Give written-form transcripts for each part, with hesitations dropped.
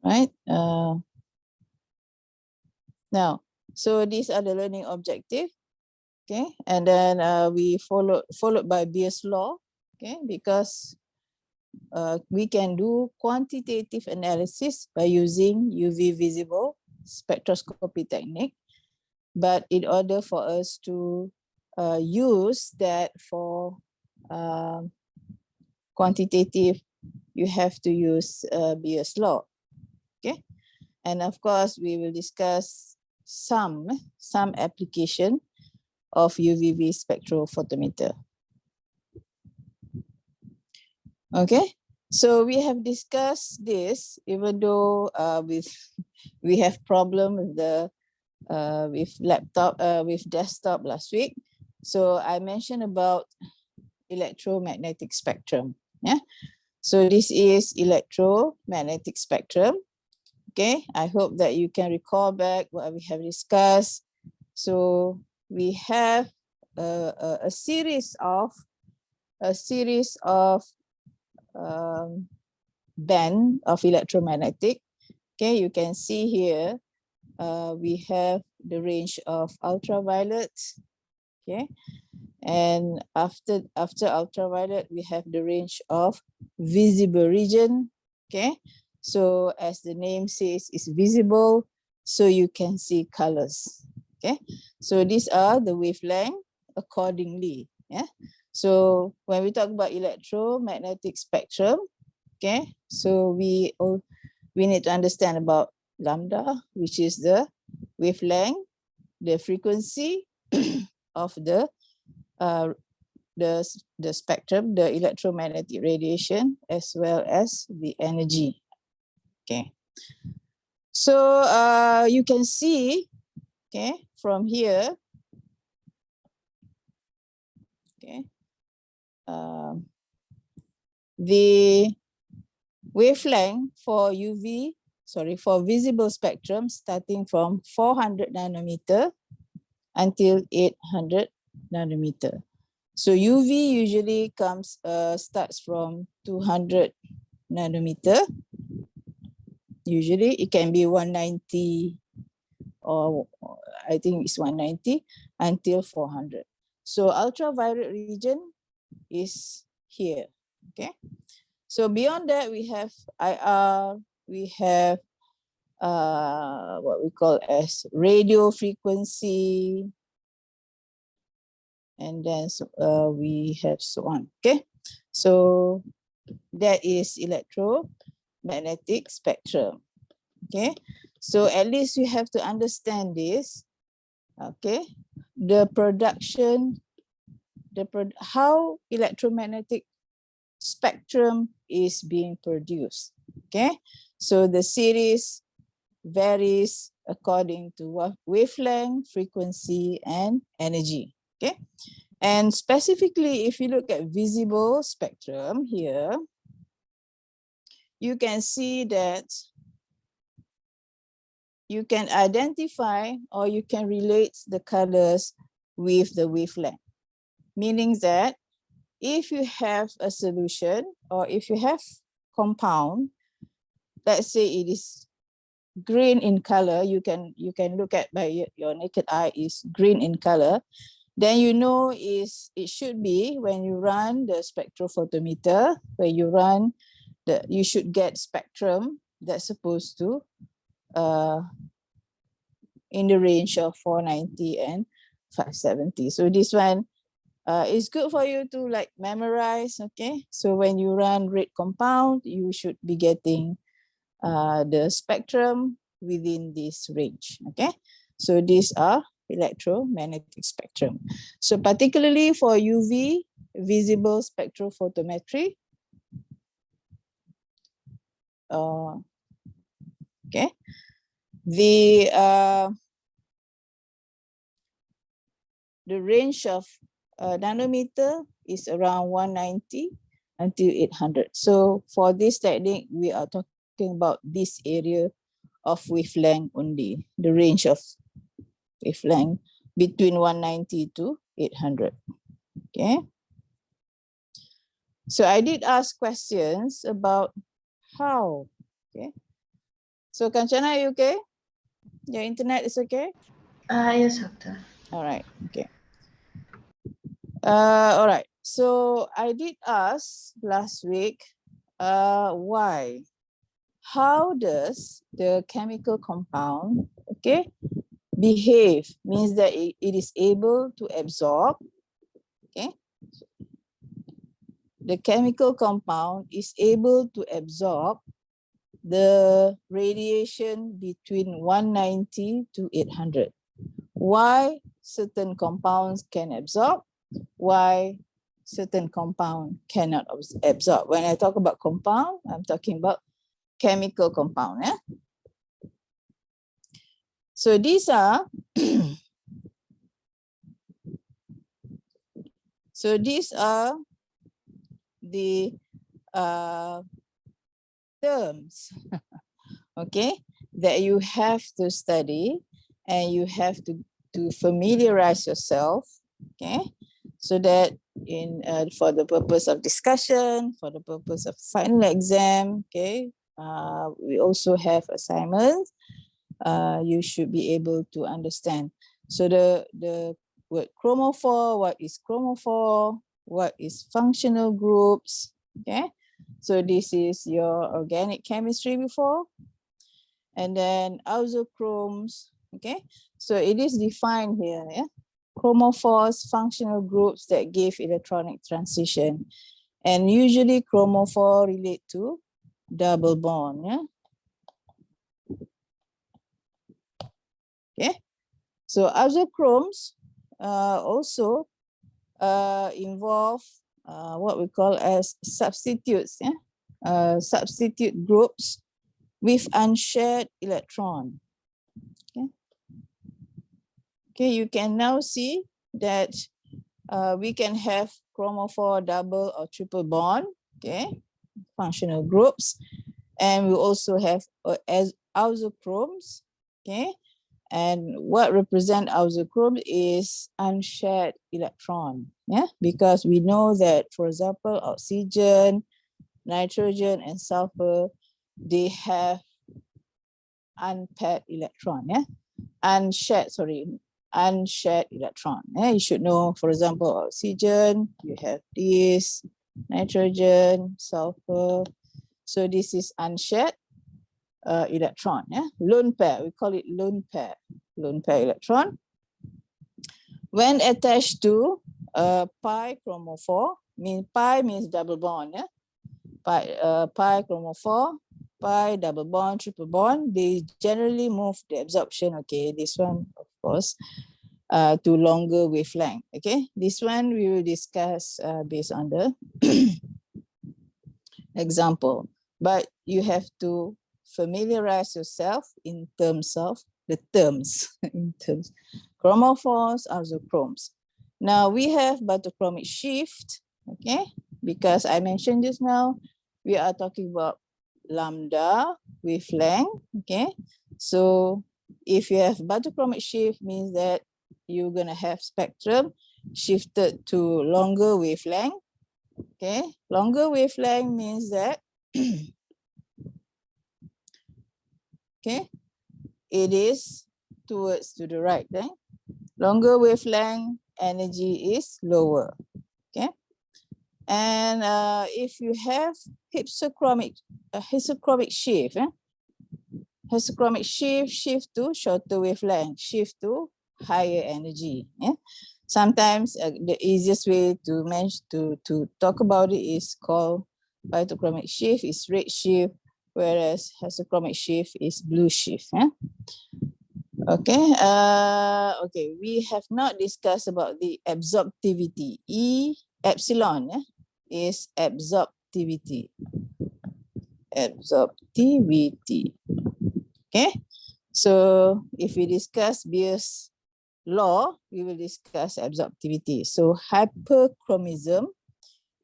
right? Now, so these are the learning objective, okay? And then we followed by Beer's law, okay? Because we can do quantitative analysis by using UV visible spectroscopy technique. But in order for us to use that for quantitative, you have to use Beer's law, okay? And of course, we will discuss some application of UVV spectrophotometer. Okay, so we have discussed this, even though we have problem with the with laptop with desktop last week. So I mentioned about electromagnetic spectrum. Yeah, so this is electromagnetic spectrum. Okay, I hope that you can recall back what we have discussed. So we have a series of band of electromagnetic. Okay, you can see here we have the range of ultraviolet. Okay, and after ultraviolet, we have the range of visible region. Okay, so as the name says, it's visible, so you can see colors. Okay, so these are the wavelength accordingly. Yeah, so when we talk about electromagnetic spectrum, okay, so we need to understand about lambda, which is the wavelength, the frequency of the spectrum, the electromagnetic radiation, as well as the energy. Okay, so you can see, okay, from here, okay, the wavelength for for visible spectrum starting from 400 nanometer until 800 nanometer. So UV usually starts from 200 nanometer. Usually it can be 190 or I think it's 190 until 400. So ultraviolet region is here, okay? So beyond that, we have IR, we have what we call as radio frequency, and then we have so on, okay? So that is electromagnetic spectrum, okay? So at least you have to understand this, okay? The production, how electromagnetic spectrum is being produced, okay? So the series varies according to what wavelength, frequency, and energy, okay? And specifically, if you look at visible spectrum here, you can see that you can identify or you can relate the colors with the wavelength, meaning that if you have a solution or if you have compound, let's say it is green in color, you can look at by your naked eye is green in color, then you know it should be when you run the spectrophotometer, when you run you should get spectrum that's supposed to in the range of 490 and 570. So this one is good for you to like memorize, okay? So when you run red compound, you should be getting the spectrum within this range, okay? So these are electromagnetic spectrum. So particularly for UV visible spectrophotometry, okay, the range of nanometer is around 190 until 800. So for this technique, we are talking about this area of wavelength only, the range of wavelength between 190 to 800, okay? So I did ask questions about how, okay? So Kanchana, are you okay? Your internet is okay? Yes, doctor. All right, okay. All right, so I did ask last week, why? How does the chemical compound, okay, behave? Means that it is able to absorb, okay? The chemical compound is able to absorb the radiation between 190 to 800. Why certain compounds can absorb? Why certain compound cannot absorb? When I talk about compound, I'm talking about chemical compound. So these are the terms, okay, that you have to study and you have to familiarize yourself, okay, so that for the purpose of discussion, for the purpose of final exam, okay, we also have assignments. You should be able to understand. So the word chromophore, what is chromophore, what is functional groups, okay? So this is your organic chemistry before. And then isochromes, okay? So it is defined here, yeah? Chromophores, functional groups that give electronic transition. And usually chromophore relate to double bond, yeah? Okay, so isochromes also involve what we call as substitutes, yeah? Substitute groups with unshared electron. Okay, okay, you can now see that we can have chromophore double or triple bond, okay, functional groups, and we also have as isochromes, okay. And what represent isochrome is unshared electron, yeah, because we know that, for example, oxygen, nitrogen, and sulfur, they have unpaired electron, yeah, unshared electron. Yeah? You should know, for example, oxygen, you have this, nitrogen, sulfur. So this is unshared electron, yeah, lone pair. We call it lone pair electron. When attached to pi chromophore, pi means double bond, yeah, pi chromophore, pi double bond, triple bond. They generally move the absorption. Okay, this one, of course, to longer wavelength. Okay, this one we will discuss based on the example, but you have to familiarize yourself in terms of the terms, in terms chromophores, isochromes. Now we have biochromic shift, okay, because I mentioned just now, we are talking about lambda wavelength, okay. So if you have biochromic shift, means that you're gonna have spectrum shifted to longer wavelength. Okay, longer wavelength means that okay, it is towards to the right. Right? Longer wavelength, energy is lower. Okay, and if you have hypsochromic shift, hypsochromic shift to shorter wavelength, shift to higher energy. Yeah? Sometimes the easiest way to talk about it is called phytochromic shift is red shift, whereas hypsochromic shift is blue shift. Yeah? Okay. Okay. We have not discussed about the absorptivity. E epsilon is absorptivity. Absorptivity. Okay. So if we discuss Beer's law, we will discuss absorptivity. So hyperchromism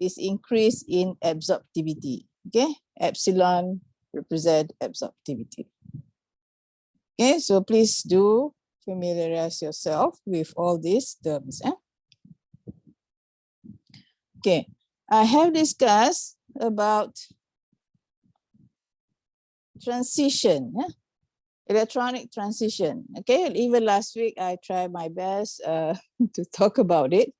is increase in absorptivity. Okay, epsilon represent absorptivity. Okay, so please do familiarize yourself with all these terms. Okay, I have discussed about transition. electronic transition. Okay, even last week I tried my best to talk about it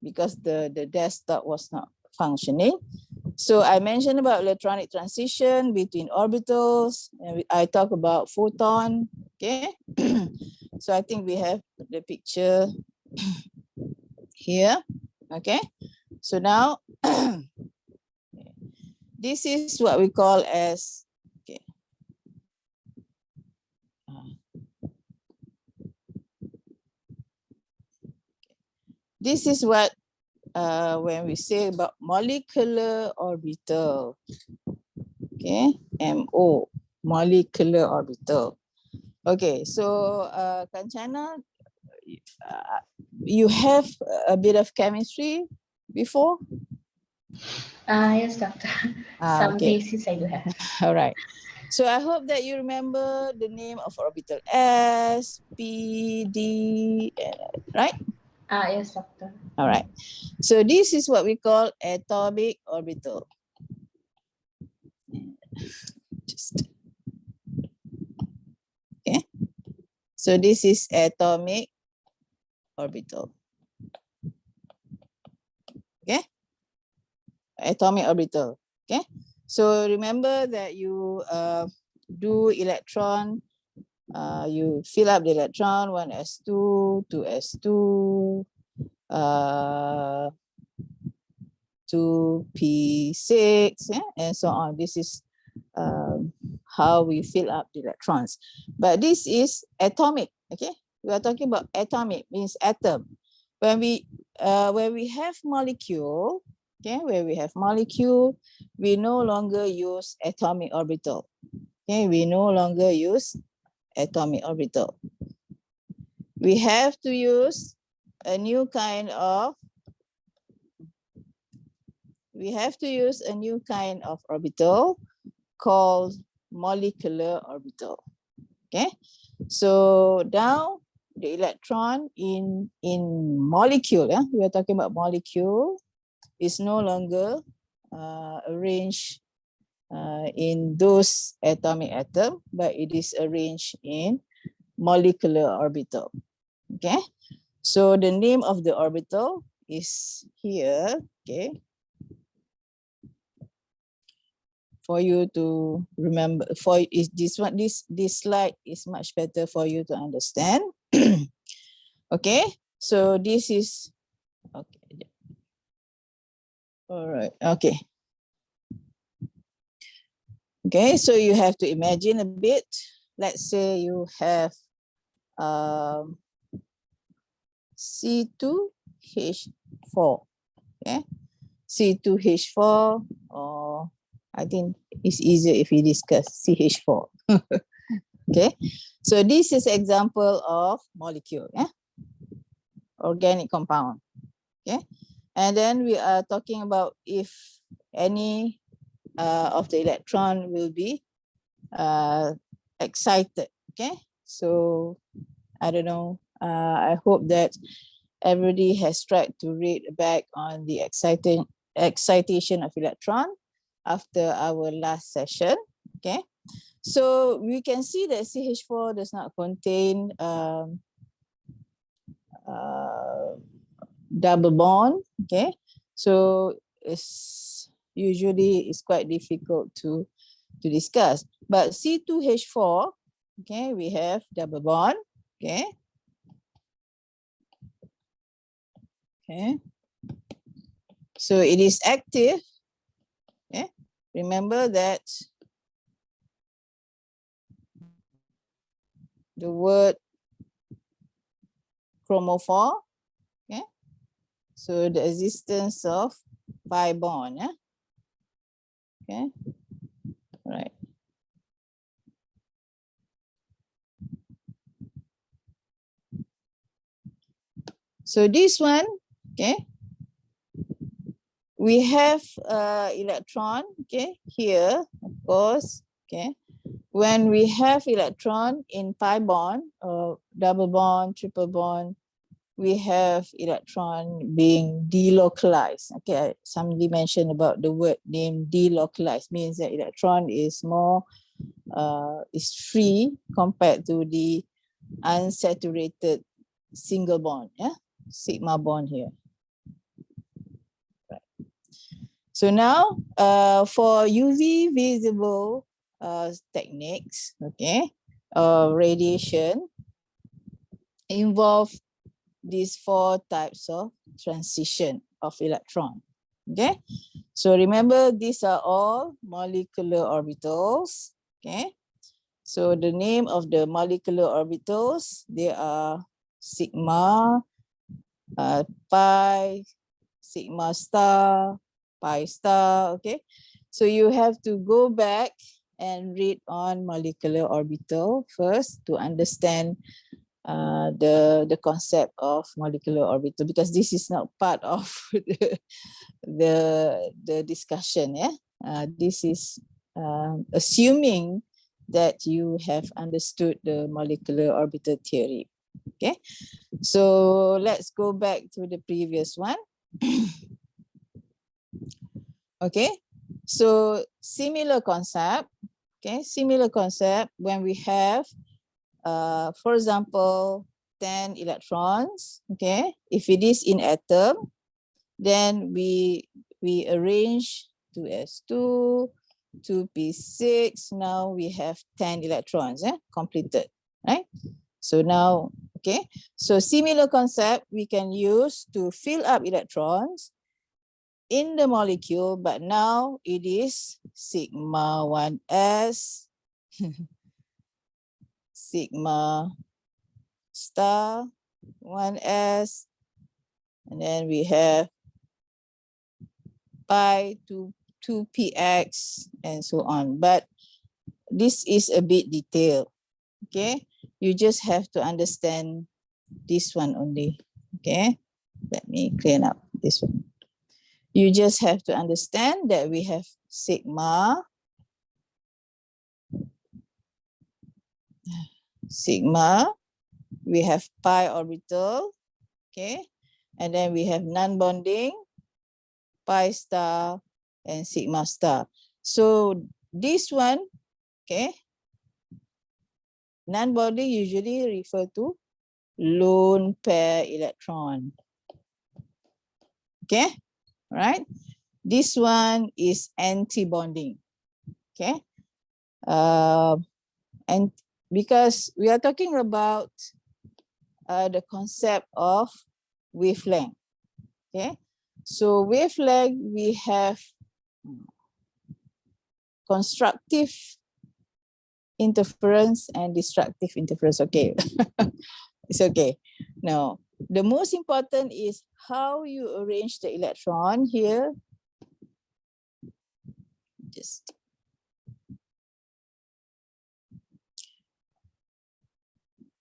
because the desktop was not functioning. So I mentioned about electronic transition between orbitals, and I talk about photon. Okay, so I think we have the picture here. Okay, so now this is what we call as, okay, this is what when we say about molecular orbital. Okay, MO, molecular orbital. Okay, so Kanchana, you have a bit of chemistry before? Yes, doctor. Some Okay. basis I do have. All right. So I hope that you remember the name of orbital S, P, D, right? Yes, doctor. All right. So this is what we call atomic orbital. Just okay. So this is atomic orbital. Okay. Atomic orbital. Okay. So remember that you do electron. You fill up the electron, 1s2, 2s2, 2p6, yeah, and so on. This is how we fill up the electrons. But this is atomic, okay? We are talking about atomic, means atom. When we have molecule, okay, where we have molecule, we no longer use atomic orbital. Okay, we no longer use atomic orbital. We have to use a new kind of orbital called molecular orbital. Okay, so now the electron in molecule, yeah, we are talking about molecule, is no longer arranged in those atomic atom, but it is arranged in molecular orbital. Okay, so the name of the orbital is here. Okay, for you to remember, for is this one, this slide is much better for you to understand. Okay, so this is okay. All right, okay. Okay, so you have to imagine a bit. Let's say you have C2H4. Okay, C2H4, or I think it's easier if we discuss CH4. Okay, so this is example of molecule, yeah? Organic compound. Okay, and then we are talking about if any of the electron will be excited. Okay, so I don't know. I hope that everybody has tried to read back on the excitation of electron after our last session. Okay, so we can see that CH4 does not contain double bond. Okay, so it's quite difficult to discuss. But C2H4, okay, we have double bond. Okay. Okay. So it is active. Okay. Remember that the word chromophore. Okay. So the existence of pi bond. Yeah. Okay. All right. So this one, okay, we have electron, okay, here, of course, okay. When we have electron in pi bond or double bond, triple bond, we have electron being delocalized. Okay, somebody mentioned about the word name delocalized, means that electron is more is free compared to the unsaturated single bond, yeah, sigma bond here. Right. So now for UV visible techniques, okay, radiation involve these 4 types of transition of electron. Okay, so remember these are all molecular orbitals. Okay, so the name of the molecular orbitals, they are sigma, pi, sigma star, pi star. Okay, so you have to go back and read on molecular orbital first to understand the concept of molecular orbital, because this is not part of the discussion. Yeah, this is assuming that you have understood the molecular orbital theory. Okay, so let's go back to the previous one. Okay, so similar concept. Okay, similar concept when we have for example, 10 electrons, okay? If it is in atom, then we arrange 2s2, 2p6, now we have 10 electrons, completed, right? So now, okay, so similar concept we can use to fill up electrons in the molecule, but now it is sigma 1s, sigma star 1s, and then we have pi 2px and so on. But this is a bit detailed. Okay, you just have to understand this one only. Okay, let me clean up this one. You just have to understand that we have sigma, we have pi orbital, okay, and then we have non-bonding, pi star, and sigma star. So this one, okay, non-bonding usually refer to lone pair electron. Okay, right? This one is anti-bonding. Okay, and because we are talking about the concept of wavelength. Okay, so wavelength we have constructive interference and destructive interference. Okay, it's okay. Now, the most important is how you arrange the electron here. Just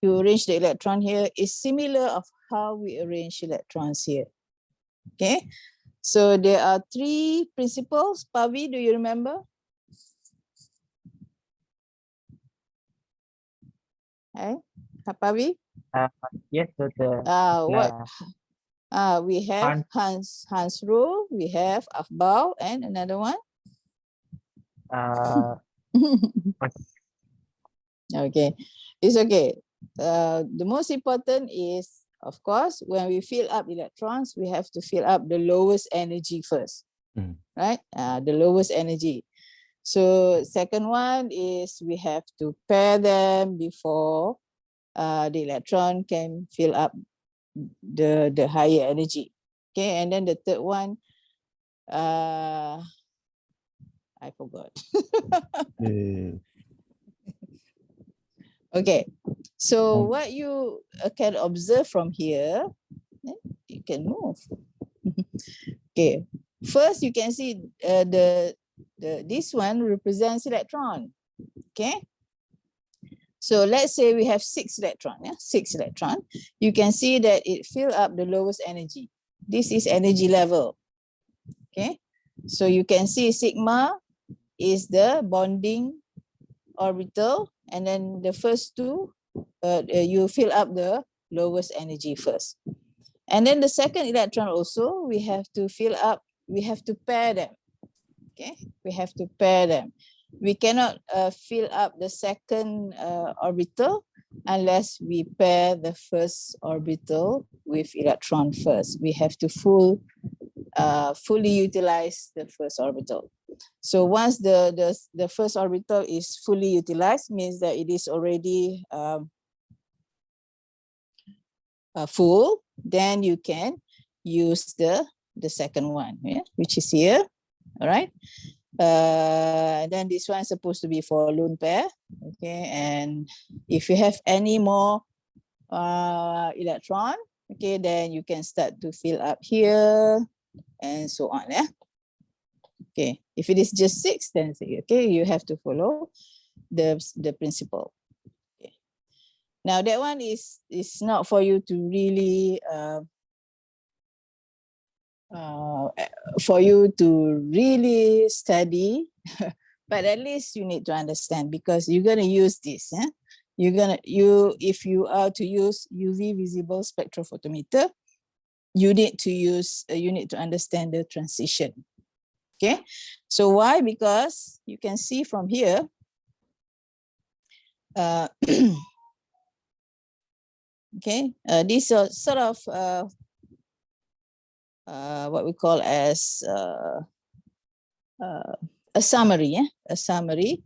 you arrange the electron here is similar of how we arrange electrons here. Okay, so there are 3 principles. Pavi, do you remember? Hey, Pavi? Yes, Doctor. What? We have Hans rule, we have Aufbau, and another one. Okay, it's okay. The most important is, of course, when we fill up electrons, we have to fill up the lowest energy first, right? The lowest energy. So second one is we have to pair them before the electron can fill up the higher energy. Okay, and then the third one, I forgot. Okay, so what you can observe from here, you can move. Okay, first you can see this one represents electron. Okay, so let's say we have 6 electrons. Yeah, 6 electrons. You can see that it fill up the lowest energy. This is energy level. Okay, so you can see sigma is the bonding orbital, and then the first 2, you fill up the lowest energy first. And then the second electron also, we have to fill up, we have to pair them. Okay, we have to pair them. we cannot fill up the second orbital unless we pair the first orbital with electron first. We have to fully utilize the first orbital. So once the first orbital is fully utilized, means that it is already full, then you can use the second one, yeah, which is here. All right. Then this one is supposed to be for lone pair. Okay, and if you have any more electron, okay, then you can start to fill up here and so on. Yeah. Okay, if it is just 6, then okay, you have to follow the principle. Okay. Now that one is not for you to really study, but at least you need to understand, because you're going to use this. Eh? If you are to use UV visible spectrophotometer, you need to understand the transition. Okay, so why? Because you can see from here, okay, these are sort of what we call as a summary. A summary.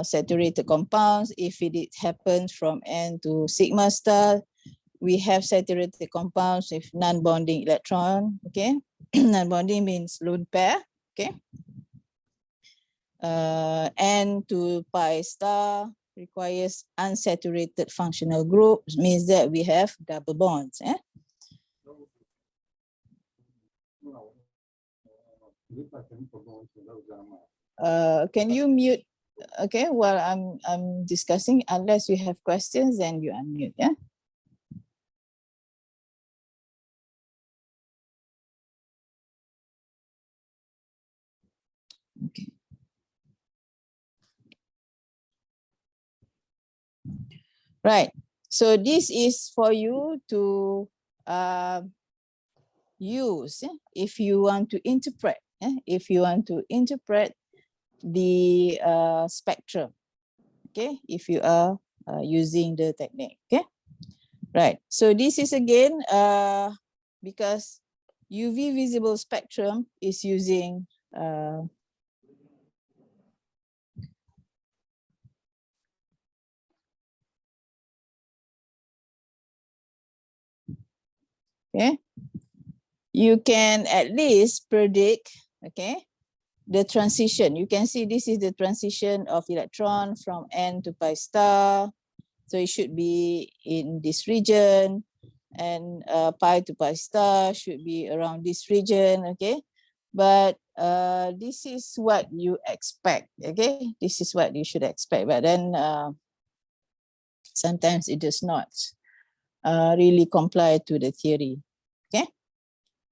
Saturated compounds, if it happens from N to sigma star, we have saturated compounds with non-bonding electron. Okay, non-bonding means lone pair. Okay, N to pi star requires unsaturated functional group, means that we have double bonds. Eh? Can you mute? Okay, well, I'm discussing. Unless you have questions, then you unmute. Yeah. Okay. Right. So this is for you to use if you want to interpret. If you want to interpret the spectrum. Okay, if you are using the technique. Okay, right. So this is again because UV visible spectrum is using okay, you can at least predict, okay, the transition. You can see this is the transition of electron from N to pi star. So it should be in this region, and pi to pi star should be around this region, okay? But this is what you expect, okay? This is what you should expect, but then sometimes it does not really comply to the theory, okay?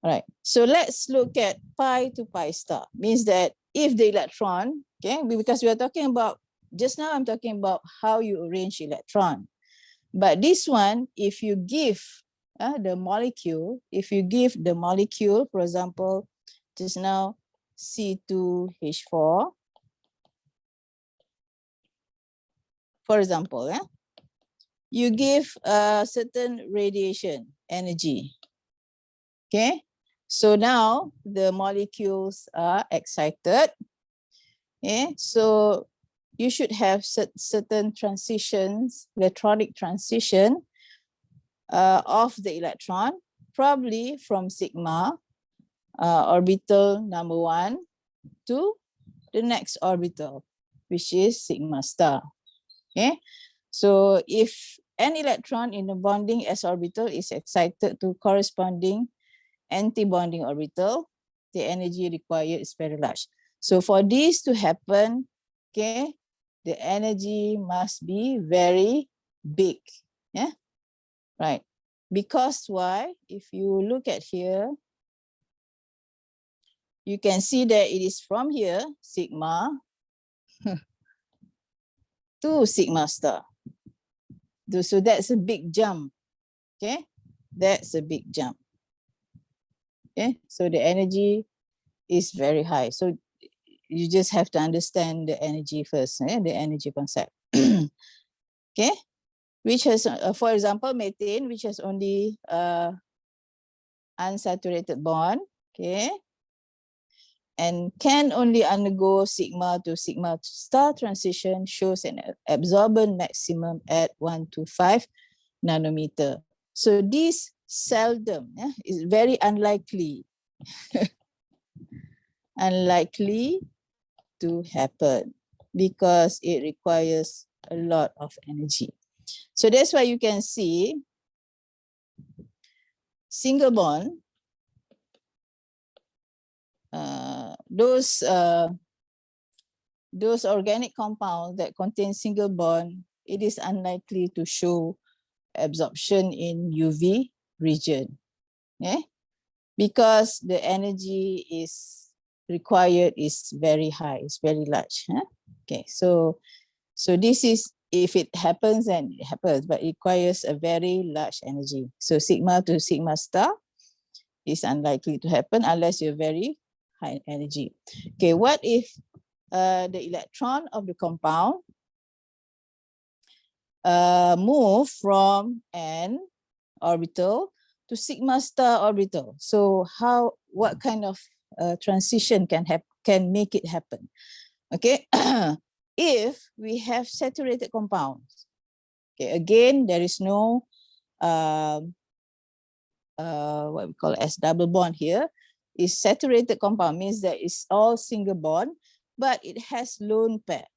All right, so let's look at pi to pi star. Means that if the electron, okay, because we are talking about, just now I'm talking about how you arrange electron. But this one, if you give the molecule, for example, just now C2H4, for example, you give a certain radiation energy. Okay, so now the molecules are excited. Okay, so you should have certain transitions, electronic transition of the electron, probably from sigma orbital number 1 to the next orbital, which is sigma star. Okay, so if an electron in the bonding s orbital is excited to corresponding anti-bonding orbital, the energy required is very large. So for this to happen, okay, the energy must be very big. Yeah, right. Because why? If you look at here, you can see that it is from here, sigma, to sigma star. So that's a big jump. Okay, that's a big jump. Okay, so the energy is very high. So you just have to understand the energy first, the energy concept. Okay, which has, for example, methane, which has only unsaturated bond, okay, and can only undergo sigma to sigma star transition, shows an absorbance maximum at 125 nanometer. So this seldom, is very unlikely, unlikely to happen because it requires a lot of energy. So that's why you can see single bond, those organic compounds that contain single bond, it is unlikely to show absorption in UV region, because the energy is required is very high, it's very large. Okay, so this is, if it happens, then it happens, but it requires a very large energy. So sigma to sigma star is unlikely to happen unless you're very high energy. Okay, what if the electron of the compound move from n orbital to sigma star orbital? So what kind of transition can make it happen? Okay, if we have saturated compounds, okay, again, there is no what we call as double bond here. Is saturated compound, means that it's all single bond, but it has lone pair.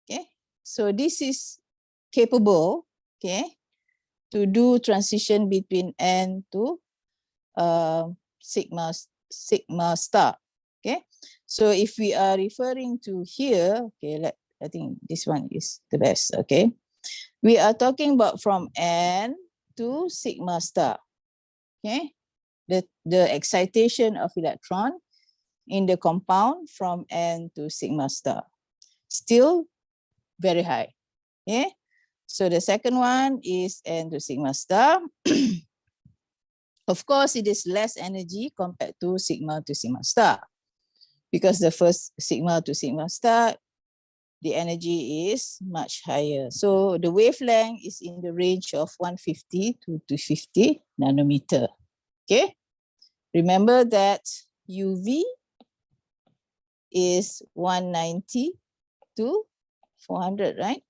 Okay, so this is capable, okay, to do transition between N to sigma star. Okay, so if we are referring to here, okay, I think this one is the best. Okay, we are talking about from N to sigma star. Okay, the excitation of electron in the compound from N to sigma star, still very high. Okay, so the second one is N to sigma star. Of course, it is less energy compared to sigma to sigma star, because the first sigma to sigma star, the energy is much higher. So the wavelength is in the range of 150 to 250 nanometer. Okay, remember that UV is 190 to 400, right?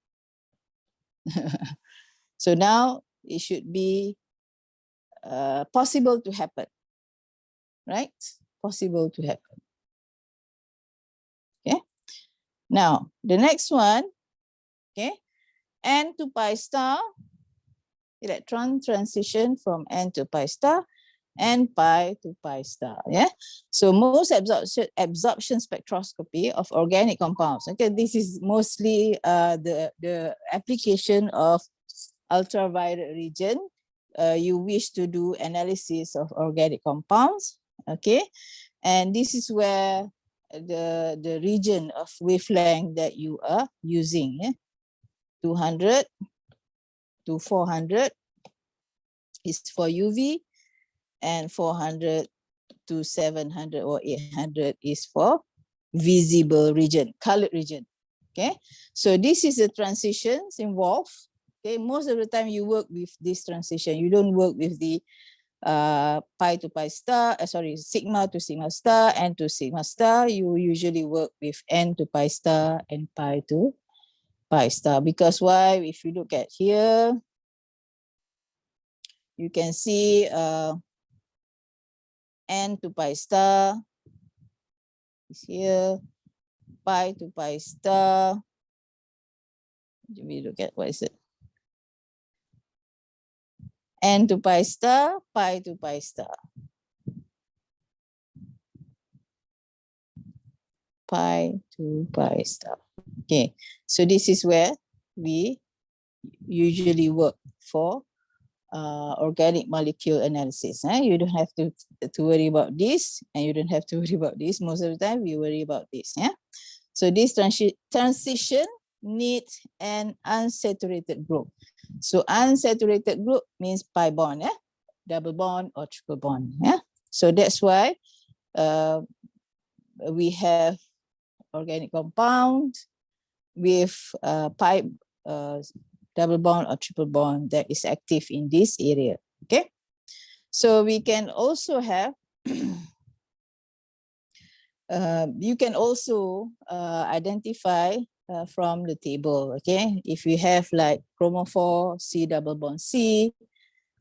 So now it should be possible to happen, right? Possible to happen. Okay. Now the next one, okay, N to pi star, electron transition from N to pi star, and pi to pi star. Yeah. So most absorption spectroscopy of organic compounds. Okay, this is mostly the application of ultraviolet region. You wish to do analysis of organic compounds. Okay, and this is where the region of wavelength that you are using. 200 to 400 is for UV, and 400 to 700 or 800 is for visible region, colored region. Okay, so this is the transitions involved. Okay, most of the time you work with this transition. You don't work with the pi to pi star, sigma to sigma star, N to sigma star. You usually work with N to pi star and pi to pi star. Because why? If you look at here, you can see N to pi star is here, pi to pi star. Let me look at, what is it? N to pi star, pi to pi star. Pi to pi star. Okay, so this is where we usually work for organic molecule analysis. You don't have to worry about this, and you don't have to worry about this. Most of the time we worry about this. So this transition needs an unsaturated group. So unsaturated group means pi bond, double bond or triple bond. So that's why we have organic compound with pi double bond or triple bond that is active in this area. Okay, so we can also have you can also identify from the table. Okay, if you have like chromophore C double bond C,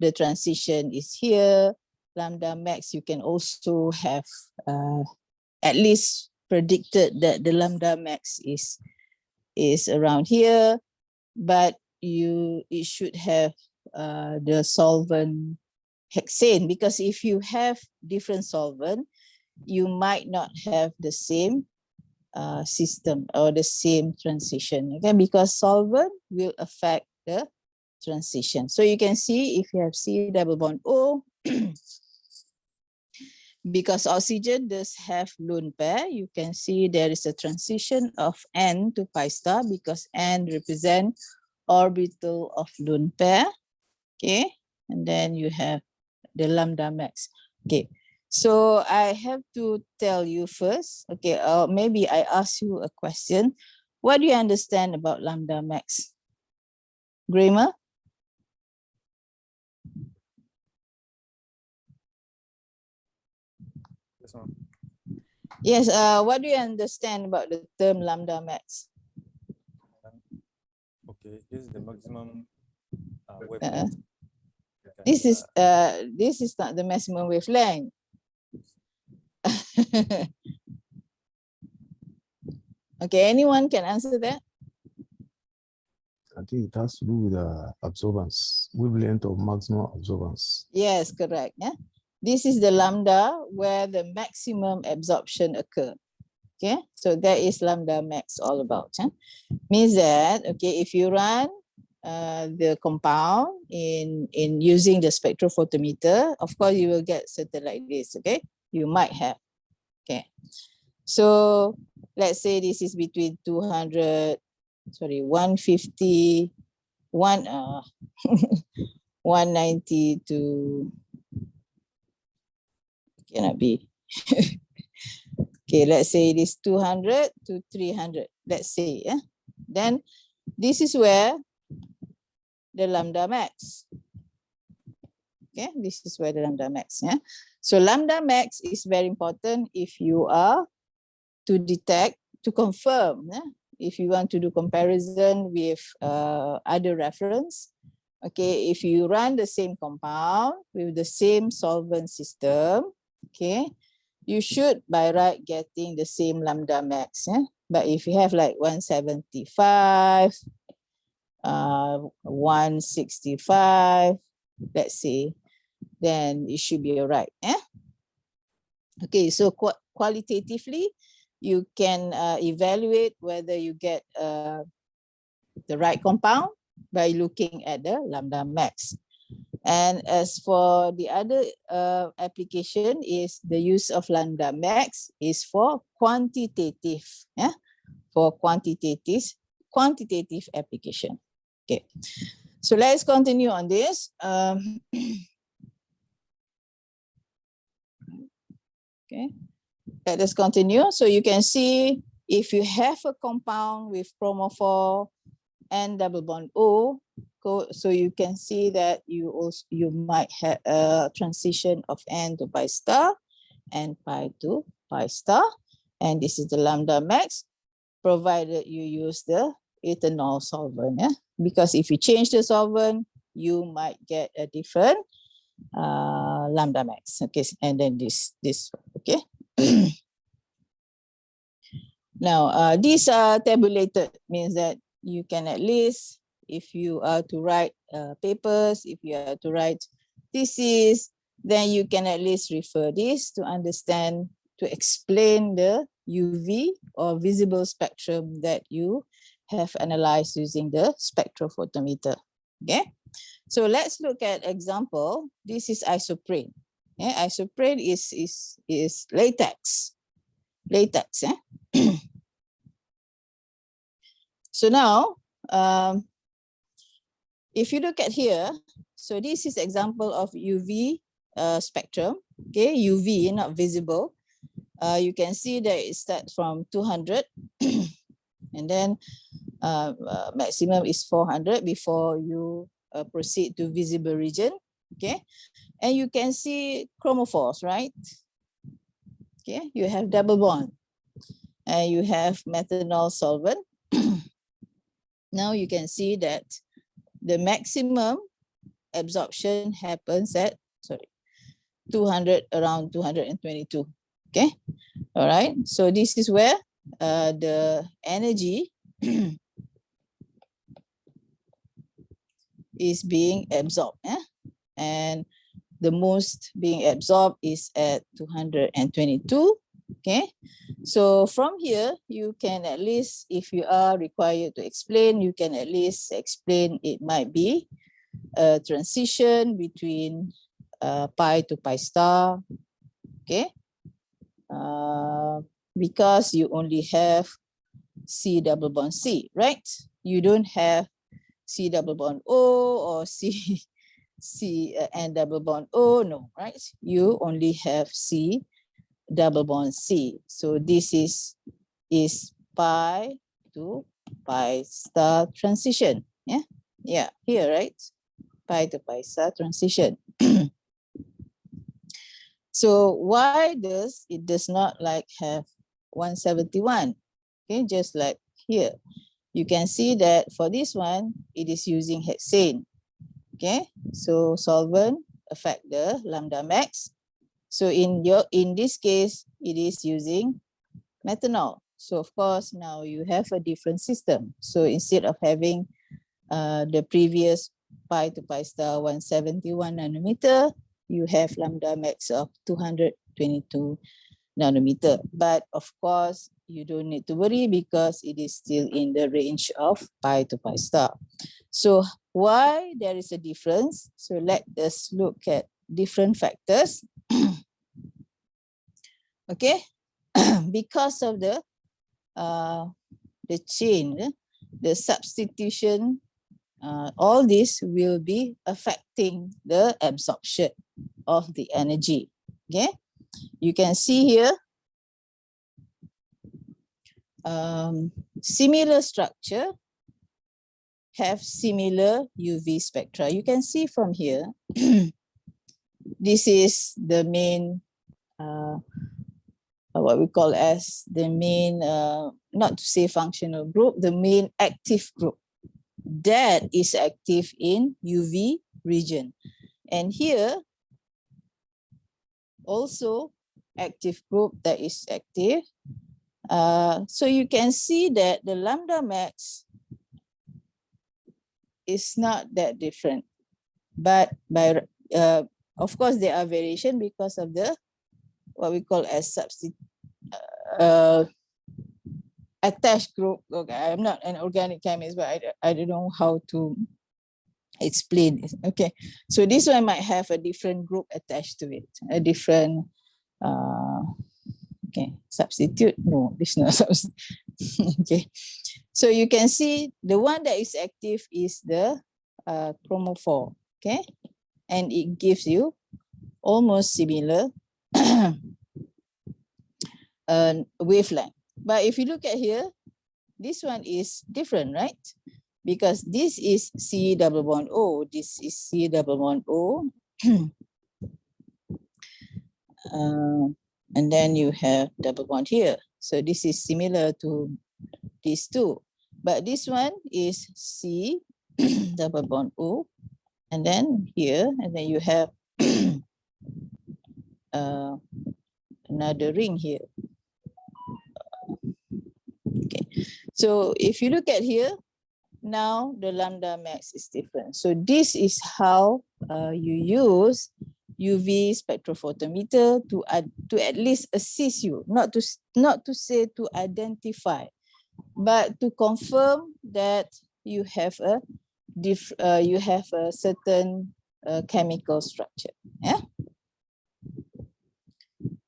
the transition is here. Lambda max, you can also have at least predicted that the lambda max is around here, but it should have the solvent hexane, because if you have different solvent, you might not have the same system or the same transition, okay, because solvent will affect the transition. So you can see if you have C double bond O, because oxygen does have lone pair, you can see there is a transition of N to pi star because N represent orbital of lone pair, okay, and then you have the lambda max. Okay, so I have to tell you first, okay, maybe I ask you a question. What do you understand about lambda max? Grammar? Yes, what do you understand about the term lambda max? Okay, this is the maximum wavelength. This is not the maximum wavelength. Okay, anyone can answer that? I think it has to do with absorbance, wavelength of maximum absorbance. Yes, correct. Yeah, this is the lambda where the maximum absorption occur. Okay, so that is lambda max all about. Means that, okay, if you run the compound in using the spectrophotometer, of course you will get something like this. Okay, you might have. Okay, so let's say this is between 150, 190 to, cannot be. Okay, let's say it is 200 to 300, let's say, yeah. Then this is where the lambda max. Okay, this is where the lambda max, yeah. So lambda max is very important if you are to detect, to confirm, yeah? If you want to do comparison with other reference. Okay, if you run the same compound with the same solvent system, okay, you should by right getting the same lambda max. Yeah? But if you have like 175, 165, let's say, then it should be all right. Yeah? Okay, so qualitatively, you can evaluate whether you get the right compound by looking at the lambda max. And as for the other application is the use of lambda max is for quantitative, yeah, for quantitative application. Okay, so let's continue on this. Okay, let us continue. So you can see if you have a compound with chromophore and double bond O, so you can see that you might have a transition of N to pi star and pi to pi star, and this is the lambda max, provided you use the ethanol solvent. Yeah, because if you change the solvent, you might get a different lambda max. Okay, and then this okay. Now these are tabulated, means that you can at least, if you are to write papers, if you are to write thesis, then you can at least refer this to understand, to explain the UV or visible spectrum that you have analyzed using the spectrophotometer. Okay, so let's look at example. This is isoprene. Yeah, isoprene is latex. Latex. Eh? So now, if you look at here, so this is example of UV spectrum, okay, UV, not visible. you can see that it starts from 200 and then maximum is 400 before you proceed to visible region. Okay, and you can see chromophores, right? Okay, you have double bond and you have methanol solvent. Now you can see that the maximum absorption happens at 200, around 222. Okay, all right, so this is where the energy is being absorbed, and the most being absorbed is at 222. Okay, so from here you can at least, if you are required to explain, you can at least explain it might be a transition between pi to pi star. Okay, because you only have C double bond C, right? You don't have C double bond O or C N double bond O, no, right? You only have C double bond C. So this is pi to pi star transition. Yeah, here, right? Pi to pi star transition. So why does it does not like have 171? Okay, just like here. You can see that for this one, it is using hexane. Okay, so solvent affect the lambda max. So in this case, it is using methanol. So of course, now you have a different system. So instead of having the previous pi to pi star 171 nanometer, you have lambda max of 222 nanometer. But of course, you don't need to worry because it is still in the range of pi to pi star. So why there is a difference? So let us look at different factors. Okay, because of the change, the substitution, all this will be affecting the absorption of the energy. Okay, you can see here similar structure have similar UV spectra. You can see from here, this is the main, what we call as the main, not to say functional group, the main active group that is active in UV region. And here, also active group that is active. So you can see that the lambda max is not that different, but by of course there are variation because of the what we call as attached group. Okay, I'm not an organic chemist, but I don't know how to explain this. Okay, so this one might have a different group attached to it, a different okay, substitute. No, this is not substitute. Okay, so you can see the one that is active is the chromophore. Okay, and it gives you almost similar wavelength. But if you look at here, this one is different, right? Because this is C double bond O, this is C double bond O. And then you have double bond here. So this is similar to these two. But this one is C double bond O. And then here, and then you have another ring here. Okay, so if you look at here, now the lambda max is different. So this is how you use UV spectrophotometer to at least assist you, not to say to identify, but to confirm that you have a certain chemical structure. Yeah.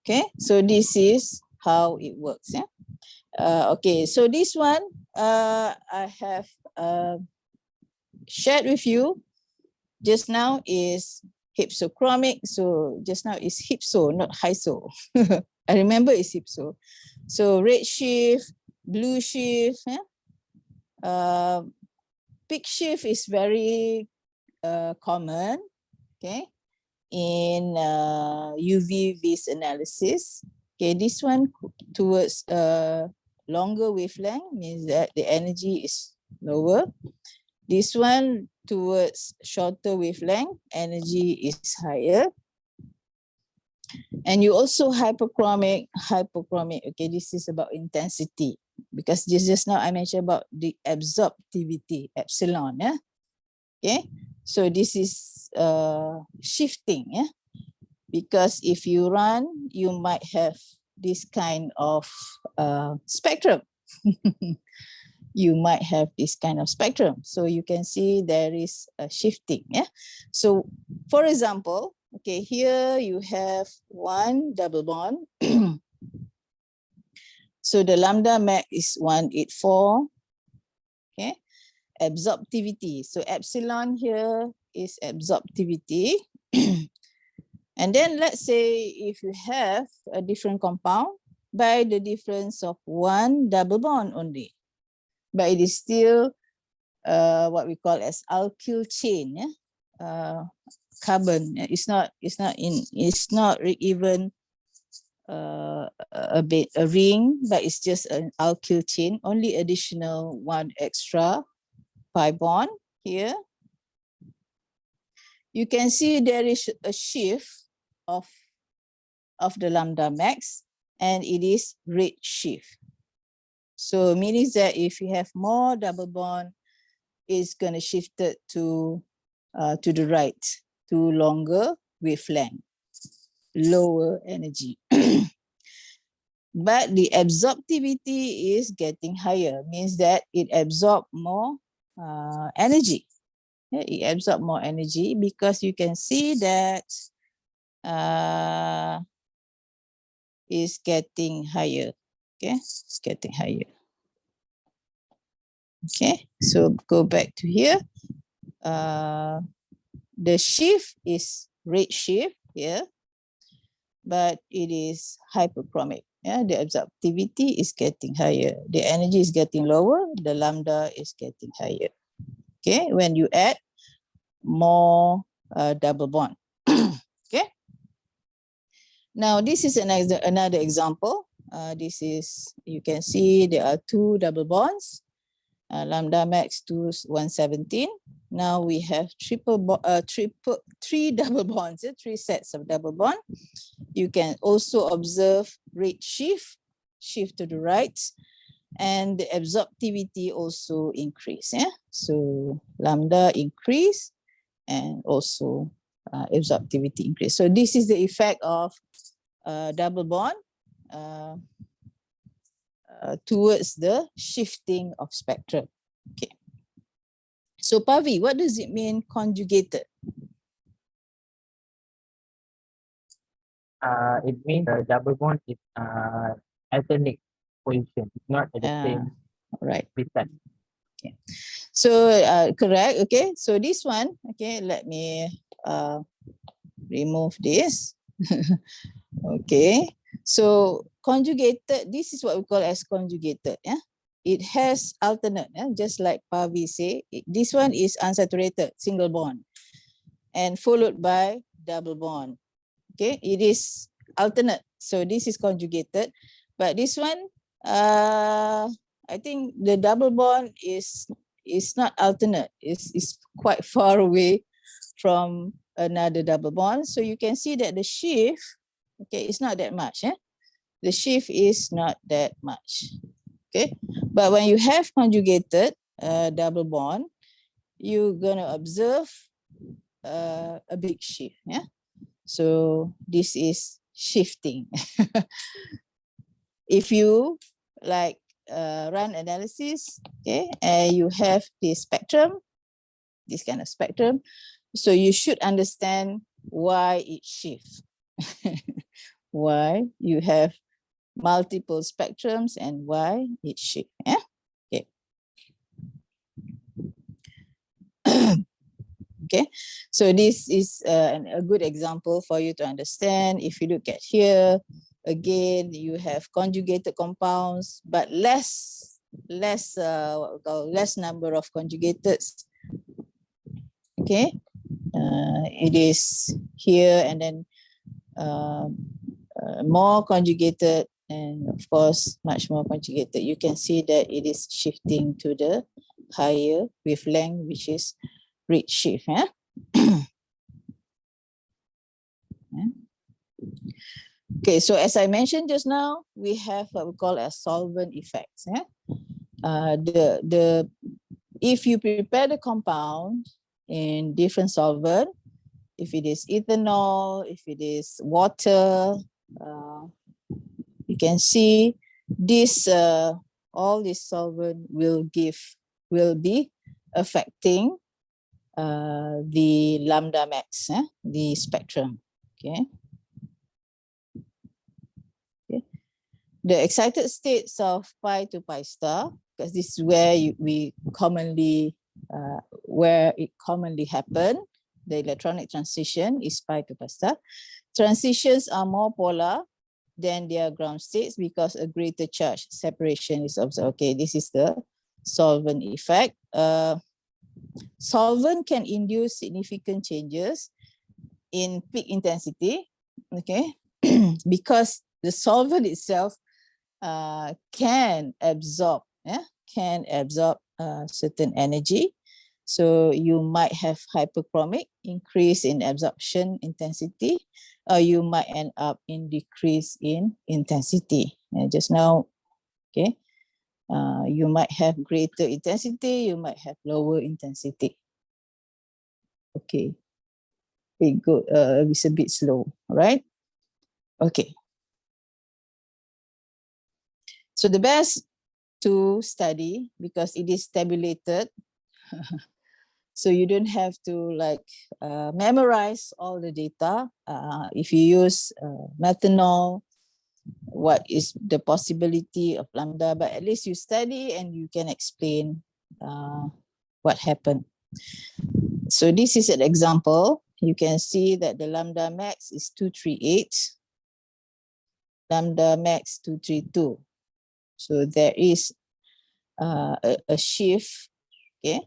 Okay, so this is how it works. Yeah. Okay, so this one I have shared with you just now is hypsochromic. So just now is hypso, not hyso. I remember it's hypso. So red shift, blue shift, peak shift is very common, okay, in UV vis analysis. Okay, this one towards longer wavelength means that the energy is lower. This one towards shorter wavelength, energy is higher. And you also hypochromic. Okay, this is about intensity, because just now I mentioned about the absorptivity, epsilon. Yeah. Okay, so this is shifting. Yeah, because if you run, you might have this kind of spectrum. You might have this kind of spectrum. So you can see there is a shifting. Yeah. So for example, okay, here you have one double bond. So the lambda max is 184. Okay. Absorptivity. So epsilon here is absorptivity. And then let's say if you have a different compound by the difference of one double bond only, but it is still what we call as alkyl chain. Yeah? Carbon. It's not even a ring, but it's just an alkyl chain. Only additional one extra pi bond here. You can see there is a shift of the lambda max, and it is red shift. So meaning that if you have more double bond, it's going to shift it to the right, to longer wavelength, lower energy. But the absorptivity is getting higher, means that it absorbs more energy. Yeah, it absorbs more energy because you can see that is getting higher. Okay, it's getting higher. Okay, so go back to here. The shift is red shift here, but it is hyperchromic. Yeah, the absorptivity is getting higher. The energy is getting lower. The lambda is getting higher. Okay, when you add more double bond. Okay. Now this is another example. This is, you can see there are two double bonds. Lambda max to 117. Now we have three double bonds, three sets of double bond. You can also observe rate shift to the right, and the absorptivity also increase. Yeah? So lambda increase and also absorptivity increase. So this is the effect of double bond towards the shifting of spectrum. Okay. So Pavi, what does it mean conjugated? It means the double bond is alternate position. It's not at the same Right. distance. Okay. So correct. Okay. So this one. Okay. Let me remove this. Okay. So conjugated. This is what we call as conjugated. Yeah. It has alternate. Yeah? Just like Pavi say, this one is unsaturated, single bond, and followed by double bond. Okay, it is alternate. So this is conjugated, but this one, I think the double bond is not alternate. It's quite far away from another double bond. So you can see that the shift, okay, it's not that much. The shift is not that much. Okay, but when you have conjugated double bond, you're gonna observe a big shift. Yeah. So this is shifting. If you like run analysis, okay, and you have this spectrum, this kind of spectrum, so you should understand why it shifts. Why you have multiple spectrums and why it shifts. Yeah. Okay. Okay, so this is a good example for you to understand. If you look at here, Again, you have conjugated compounds, but less number of conjugateds. Okay, it is here, and then more conjugated, and of course much more conjugated. You can see that it is shifting to the higher wavelength, which is redshift. Okay, so as I mentioned just now, we have what we call as solvent effects. If you prepare the compound in different solvent, if it is ethanol, if it is water, you can see this all this solvent will be affecting the lambda max, the spectrum. Okay. The excited states of pi to pi star, because this is where where it commonly happen. The electronic transition is pi to pi star. Transitions are more polar than their ground states because a greater charge separation is observed. Okay, this is the solvent effect. Solvent can induce significant changes in peak intensity. Okay, because the solvent itself can absorb certain energy. So you might have hyperchromic, increase in absorption intensity, or you might end up in decrease in intensity. Just now, okay, you might have greater intensity, you might have lower intensity. Okay, good. It's a bit slow, right? Okay. So the best to study, because it is tabulated, so you don't have to memorize all the data. If you use methanol, what is the possibility of lambda, but at least you study and you can explain what happened. So this is an example. You can see that the lambda max is 238, lambda max 232. So there is a shift, okay?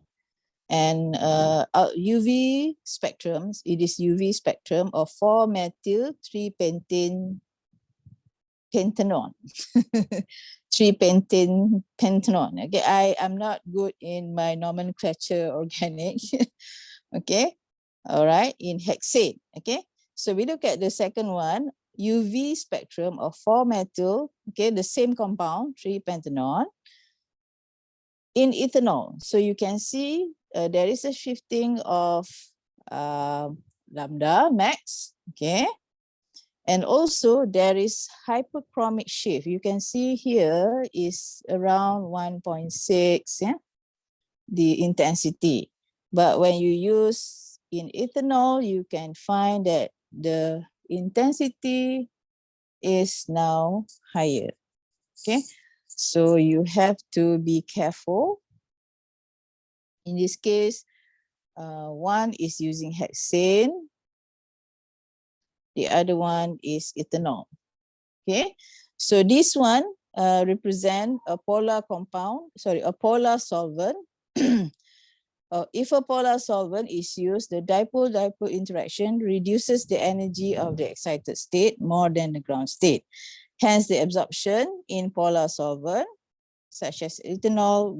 And UV spectrums, it is UV spectrum of 4-methyl-3-pentane pentanone. 3-pentane pentanone. Okay, I am not good in my nomenclature organic. Okay, all right, in hexane. Okay, so we look at the second one, UV spectrum of 4-methyl, okay, the same compound, 3-pentanone, in ethanol. So you can see there is a shifting of lambda max, okay, and also there is hyperchromic shift. You can see here is around 1.6, yeah, the intensity. But when you use in ethanol, you can find that the intensity is now higher. Okay, so you have to be careful. In this case, one is using hexane, the other one is ethanol. Okay, so this one represent a polar compound, a polar solvent. If a polar solvent is used, the dipole-dipole interaction reduces the energy of the excited state more than the ground state. Hence, the absorption in polar solvent, such as ethanol,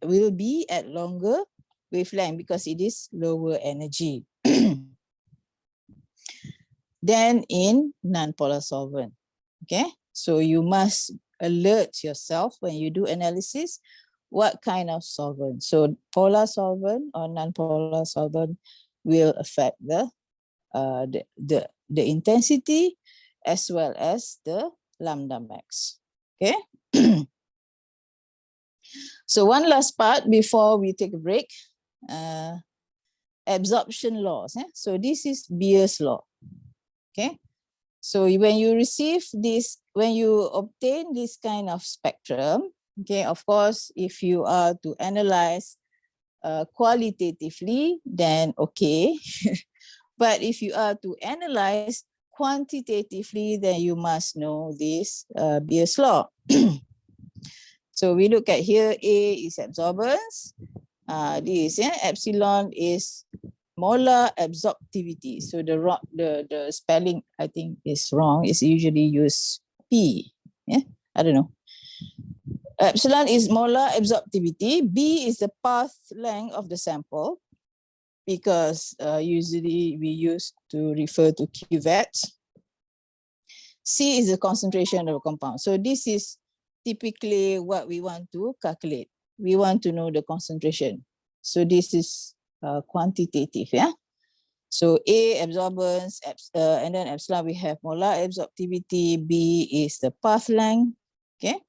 will be at longer wavelength because it is lower energy than in non-polar solvent. Okay, so you must alert yourself when you do analysis what kind of solvent. So polar solvent or non-polar solvent will affect the intensity as well as the lambda max. Okay. So one last part before we take a break. Absorption laws. So this is Beer's law. Okay. So when you receive this, when you obtain this kind of spectrum, okay, of course, if you are to analyze qualitatively, then okay. But if you are to analyze quantitatively, then you must know this Beer's law. So we look at here, A is absorbance. This epsilon is molar absorptivity. So the spelling I think is wrong. It's usually used P. Yeah, I don't know. Epsilon is molar absorptivity. B is the path length of the sample, because usually we use to refer to cuvettes. C is the concentration of a compound. So this is typically what we want to calculate. We want to know the concentration. So this is quantitative, yeah. So A, absorbance, and then epsilon, we have molar absorptivity. B is the path length, okay.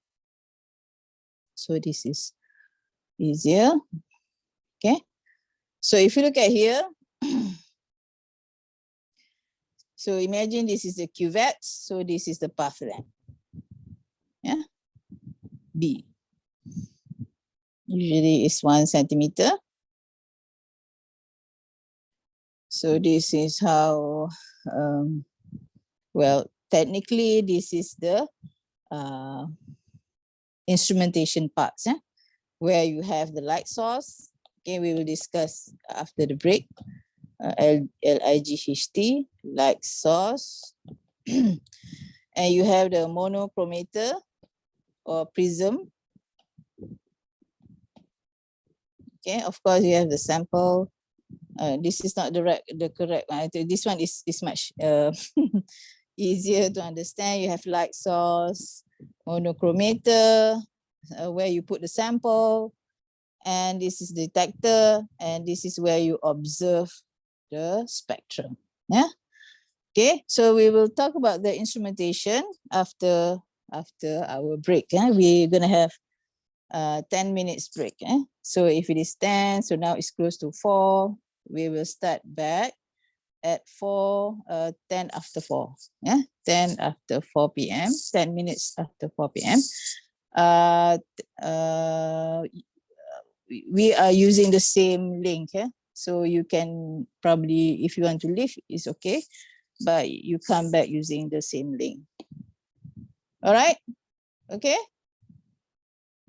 So this is easier, okay. So if you look at here, so imagine this is the cuvette, so this is the path length, yeah, B. Usually it's 1 centimeter. So this is how, well, technically this is the instrumentation parts, where you have the light source. Okay, we will discuss after the break. LIGHT, light source. And you have the monochromator or prism. Okay, of course you have the sample. This is not the correct one. This one is much easier to understand. You have light source, monochromator, where you put the sample, and this is detector, and this is where you observe the spectrum. Yeah. Okay, so we will talk about the instrumentation after our break. We're gonna have 10 minutes break. So if it is 10, so now it's close to 4. We will start back at 10 after 4. Yeah, 10 after 4 p.m. 10 minutes after 4 p.m. We are using the same link. So you can probably, if you want to leave, it's okay, but you come back using the same link. All right, okay.